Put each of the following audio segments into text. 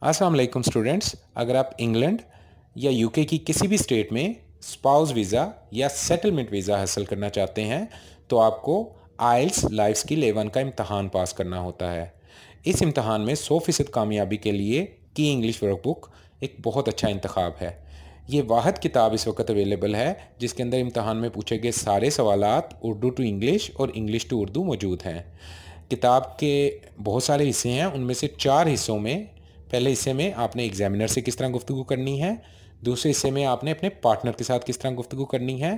अस्सलाम वालेकुम स्टूडेंट्स। अगर आप इंग्लैंड या यूके की किसी भी स्टेट में स्पाउस वीज़ा या सेटलमेंट वीज़ा हासिल करना चाहते हैं तो आपको आइल्स लाइफ स्किल A1 का इम्तहान पास करना होता है। इस इम्तहान में 100% कामयाबी के लिए की इंग्लिश वर्कबुक एक बहुत अच्छा इंतखाब है। ये वाहिद किताब इस वक्त अवेलेबल है जिसके अंदर इम्तहान में पूछे गए सारे सवालात उर्दू टू इंग्लिश और इंग्लिश टू उर्दू मौजूद हैं। किताब के बहुत सारे हिस्से हैं, उनमें से 4 हिस्सों में पहले हिस्से में आपने एग्जामिनर से किस तरह गुफ्तगू करनी है, दूसरे हिस्से में आपने अपने पार्टनर के साथ किस तरह गुफ्तगू करनी है,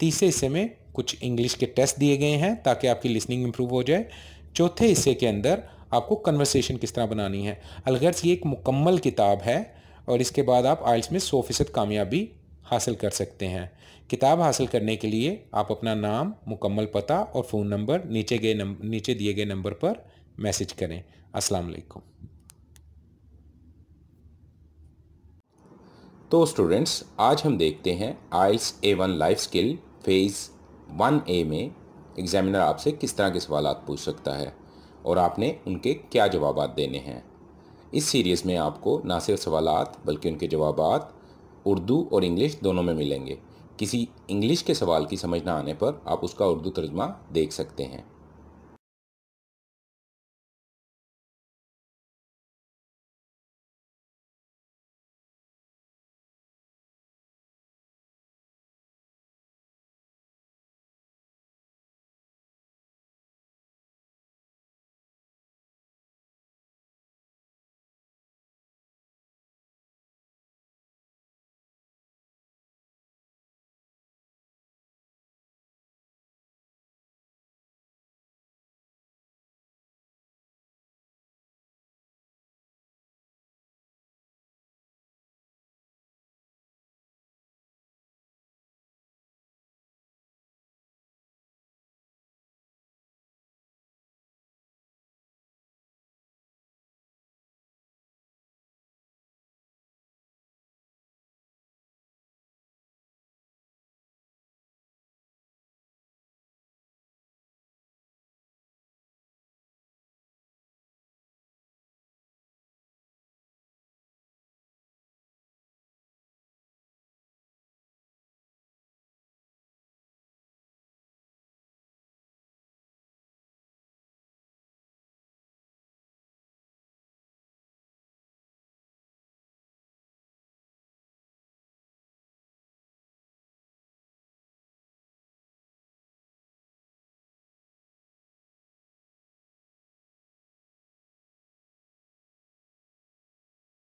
तीसरे हिस्से में कुछ इंग्लिश के टेस्ट दिए गए हैं ताकि आपकी लिसनिंग इंप्रूव हो जाए, चौथे हिस्से के अंदर आपको कन्वर्सेशन किस तरह बनानी है। अलगर्ज ये एक मुकम्मल किताब है और इसके बाद आप आइल्स में 100% कामयाबी हासिल कर सकते हैं। किताब हासिल करने के लिए आप अपना नाम, मुकम्मल पता और फ़ोन नंबर नीचे दिए गए नंबर पर मैसेज करें। अस्सलाम वालेकुम। तो स्टूडेंट्स, आज हम देखते हैं आइल्स A1 life skill phase 1A में एग्जामिनर आपसे किस तरह के सवाल पूछ सकता है और आपने उनके क्या जवाब देने हैं। इस सीरीज़ में आपको ना सिर्फ सवालात बल्कि उनके जवाबात उर्दू और इंग्लिश दोनों में मिलेंगे। किसी इंग्लिश के सवाल की समझ ना आने पर आप उसका उर्दू तर्जुमा देख सकते हैं।